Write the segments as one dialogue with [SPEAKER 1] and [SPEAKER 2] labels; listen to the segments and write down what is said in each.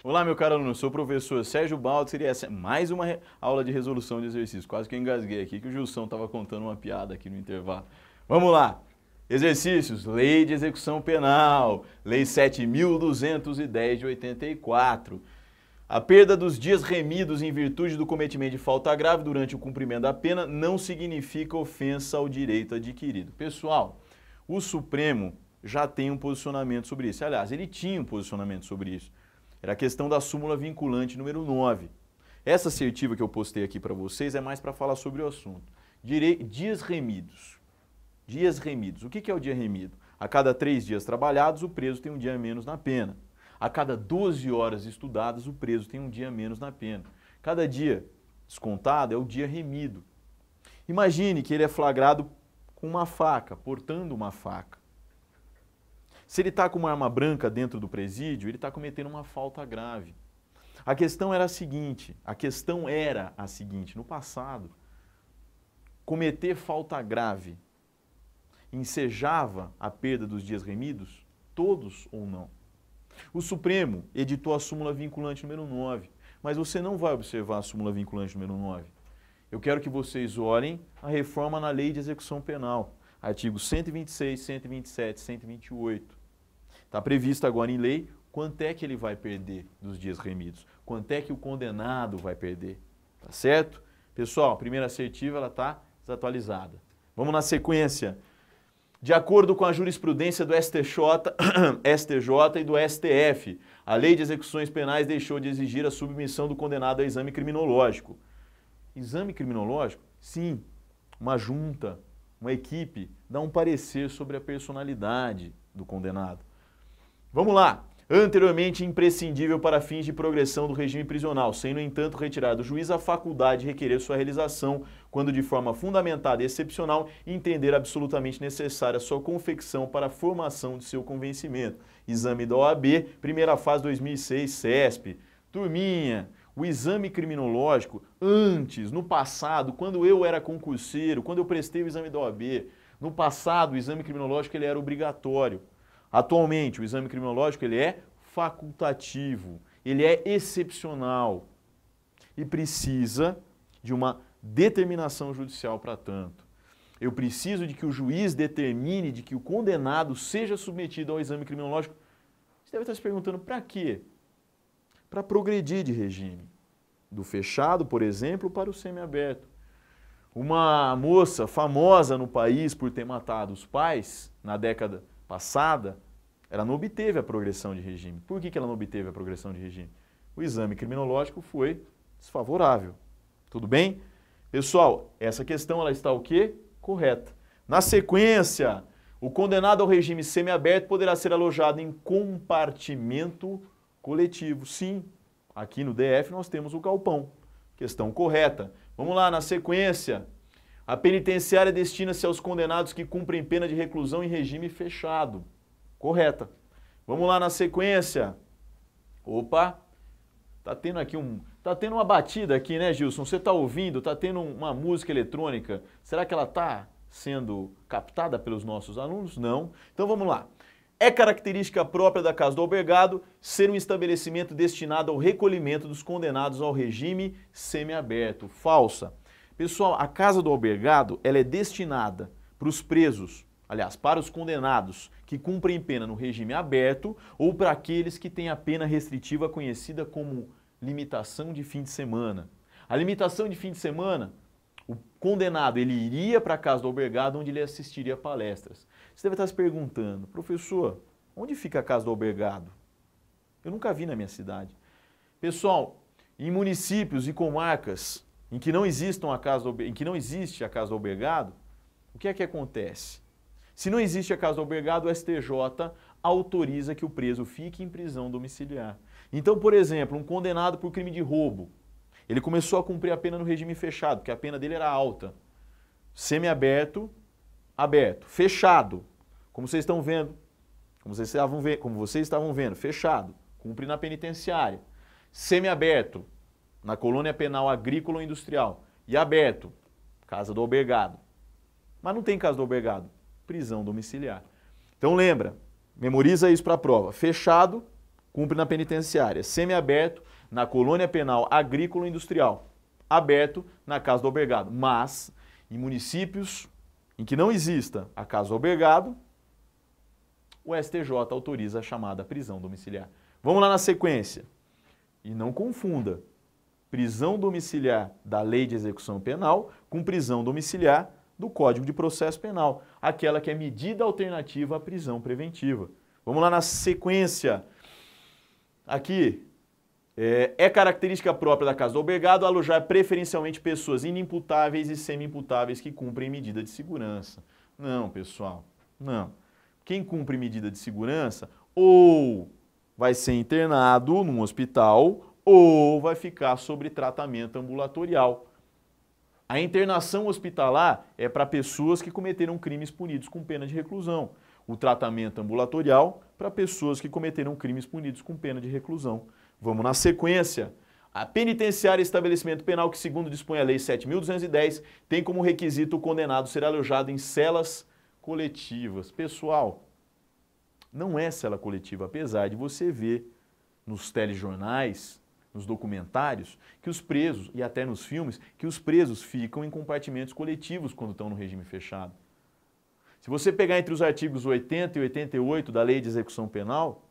[SPEAKER 1] Olá, meu caro aluno, eu sou o professor Sérgio Baldo, seria essa mais uma aula de resolução de exercício. Quase que eu engasguei aqui, que o Gilson estava contando uma piada aqui no intervalo. Vamos lá! Exercícios, Lei de Execução Penal, Lei 7.210 de 84. A perda dos dias remidos em virtude do cometimento de falta grave durante o cumprimento da pena não significa ofensa ao direito adquirido. Pessoal, o Supremo já tem um posicionamento sobre isso. Aliás, ele tinha um posicionamento sobre isso. Era a questão da súmula vinculante número 9. Essa assertiva que eu postei aqui para vocês é mais para falar sobre o assunto. Dias remidos. Dias remidos. O que é o dia remido? A cada 3 dias trabalhados, o preso tem um dia a menos na pena. A cada 12 horas estudadas, o preso tem um dia a menos na pena. Cada dia descontado é o dia remido. Imagine que ele é flagrado com uma faca, portando uma faca. Se ele está com uma arma branca dentro do presídio, ele está cometendo uma falta grave. A questão era a seguinte, no passado, cometer falta grave ensejava a perda dos dias remidos, todos ou não? O Supremo editou a súmula vinculante número 9, mas você não vai observar a súmula vinculante número 9. Eu quero que vocês olhem a reforma na Lei de Execução Penal, artigos 126, 127, 128. Está previsto agora em lei quanto é que ele vai perder dos dias remidos, quanto é que o condenado vai perder, tá certo? Pessoal, a primeira assertiva ela está desatualizada. Vamos na sequência. De acordo com a jurisprudência do STJ e do STF, a Lei de Execuções Penais deixou de exigir a submissão do condenado a exame criminológico. Exame criminológico? Sim, uma junta, uma equipe dá um parecer sobre a personalidade do condenado. Vamos lá. Anteriormente imprescindível para fins de progressão do regime prisional, sem, no entanto, retirar do juiz a faculdade de requerer sua realização, quando de forma fundamentada e excepcional entender absolutamente necessária sua confecção para a formação de seu convencimento. Exame da OAB, primeira fase 2006, CESP. Turminha, o exame criminológico, antes, no passado, quando eu era concurseiro, quando eu prestei o exame da OAB, no passado o exame criminológico ele era obrigatório. Atualmente, o exame criminológico ele é facultativo, ele é excepcional e precisa de uma determinação judicial para tanto. Eu preciso de que o juiz determine de que o condenado seja submetido ao exame criminológico. Você deve estar se perguntando para quê? Para progredir de regime. Do fechado, por exemplo, para o semiaberto. Uma moça famosa no país por ter matado os pais na década passada, ela não obteve a progressão de regime. Por que ela não obteve a progressão de regime? O exame criminológico foi desfavorável. Tudo bem? Pessoal, essa questão ela está o quê? Correta. Na sequência, o condenado ao regime semiaberto poderá ser alojado em compartimento coletivo. Sim, aqui no DF nós temos o galpão. Questão correta. Vamos lá, na sequência. A penitenciária destina-se aos condenados que cumprem pena de reclusão em regime fechado. Correta. Vamos lá na sequência. Opa, tá tendo uma batida aqui, né, Gilson? Você tá ouvindo? Tá tendo uma música eletrônica. Será que ela tá sendo captada pelos nossos alunos? Não. Então vamos lá. É característica própria da Casa do Albergado ser um estabelecimento destinado ao recolhimento dos condenados ao regime semiaberto. Falsa. Pessoal, a Casa do Albergado ela é destinada para os presos, aliás, para os condenados que cumprem pena no regime aberto ou para aqueles que têm a pena restritiva conhecida como limitação de fim de semana. A limitação de fim de semana, o condenado ele iria para a Casa do Albergado onde ele assistiria palestras. Você deve estar se perguntando, professor, onde fica a Casa do Albergado? Eu nunca vi na minha cidade. Pessoal, em municípios e comarcas em que não existe a Casa do Albergado, o que é que acontece? Se não existe a Casa do Albergado, o STJ autoriza que o preso fique em prisão domiciliar. Então, por exemplo, um condenado por crime de roubo, ele começou a cumprir a pena no regime fechado, porque a pena dele era alta. Semiaberto, aberto, fechado, como vocês estão vendo, como vocês estavam vendo, fechado, cumpre na penitenciária. Semiaberto, na colônia penal agrícola ou industrial. E aberto, Casa do Albergado. Mas não tem Casa do Albergado, prisão domiciliar. Então lembra, memoriza isso para a prova. Fechado, cumpre na penitenciária. Semiaberto, na colônia penal agrícola ou industrial. Aberto, na casa do albergado. Mas, em municípios em que não exista a casa do albergado, o STJ autoriza a chamada prisão domiciliar. Vamos lá na sequência. E não confunda prisão domiciliar da Lei de Execução Penal com prisão domiciliar do Código de Processo Penal, aquela que é medida alternativa à prisão preventiva. Vamos lá na sequência. Aqui, é característica própria da casa do albergado alojar preferencialmente pessoas inimputáveis e semi-imputáveis que cumprem medida de segurança. Não, pessoal, não. Quem cumpre medida de segurança ou vai ser internado num hospital ou vai ficar sobre tratamento ambulatorial. A internação hospitalar é para pessoas que cometeram crimes punidos com pena de reclusão. O tratamento ambulatorial para pessoas que cometeram crimes punidos com pena de reclusão. Vamos na sequência. A penitenciária e estabelecimento penal que, segundo dispõe a Lei 7.210, tem como requisito o condenado ser alojado em celas coletivas. Pessoal, não é cela coletiva, apesar de você ver nos telejornais, nos documentários, que os presos, e até nos filmes, que os presos ficam em compartimentos coletivos quando estão no regime fechado. Se você pegar entre os artigos 80 e 88 da Lei de Execução Penal,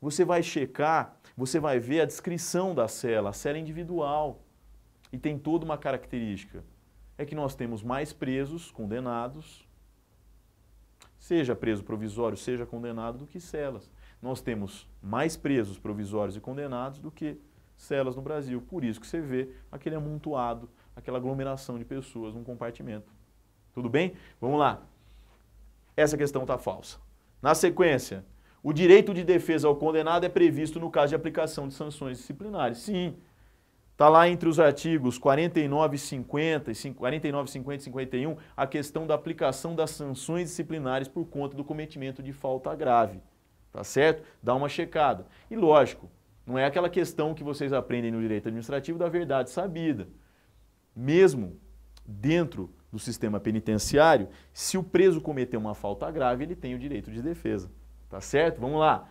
[SPEAKER 1] você vai checar, você vai ver a descrição da cela, a cela individual. E tem toda uma característica. É que nós temos mais presos, condenados, seja preso provisório, seja condenado, do que celas. Nós temos mais presos provisórios e condenados do que celas no Brasil. Por isso que você vê aquele amontoado, aquela aglomeração de pessoas num compartimento. Tudo bem? Vamos lá. Essa questão está falsa. Na sequência, o direito de defesa ao condenado é previsto no caso de aplicação de sanções disciplinares. Sim, está lá entre os artigos 49, 50 e 51 a questão da aplicação das sanções disciplinares por conta do cometimento de falta grave. Tá certo? Dá uma checada. E lógico, não é aquela questão que vocês aprendem no direito administrativo da verdade sabida. Mesmo dentro do sistema penitenciário, se o preso cometer uma falta grave, ele tem o direito de defesa. Tá certo? Vamos lá.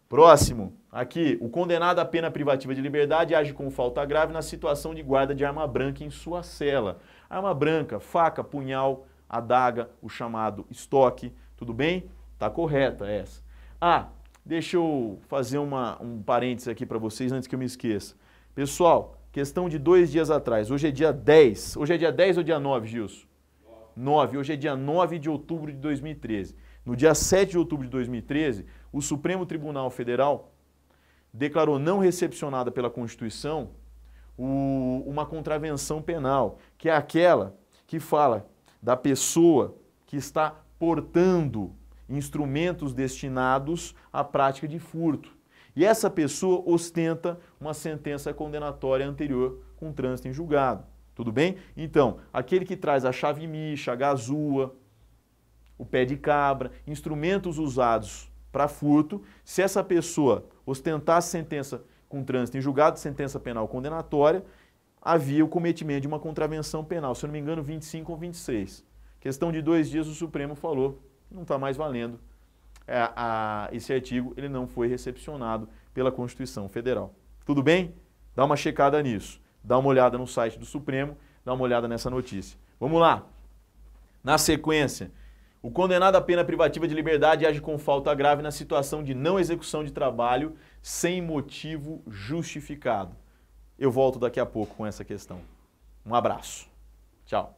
[SPEAKER 1] Próximo. Aqui, o condenado à pena privativa de liberdade age com falta grave na situação de guarda de arma branca em sua cela. Arma branca, faca, punhal, adaga, o chamado estoque. Tudo bem? Tá correta essa. Ah, deixa eu fazer um parênteses aqui para vocês antes que eu me esqueça. Pessoal, questão de 2 dias atrás. Hoje é dia 10. Hoje é dia 10 ou dia 9, Gilson? 9. Hoje é dia 9 de outubro de 2013. No dia 7 de outubro de 2013, o Supremo Tribunal Federal declarou não recepcionada pela Constituição uma contravenção penal, que é aquela que fala da pessoa que está portando instrumentos destinados à prática de furto. E essa pessoa ostenta uma sentença condenatória anterior com trânsito em julgado. Tudo bem? Então, aquele que traz a chave micha, a gazua, o pé de cabra, instrumentos usados para furto, se essa pessoa ostentasse sentença com trânsito em julgado, sentença penal condenatória, havia o cometimento de uma contravenção penal, se eu não me engano, 25 ou 26. Questão de 2 dias, o Supremo falou, não está mais valendo. Esse artigo ele não foi recepcionado pela Constituição Federal. Tudo bem? Dá uma checada nisso. Dá uma olhada no site do Supremo, dá uma olhada nessa notícia. Vamos lá. Na sequência, o condenado à pena privativa de liberdade age com falta grave na situação de não execução de trabalho sem motivo justificado. Eu volto daqui a pouco com essa questão. Um abraço. Tchau.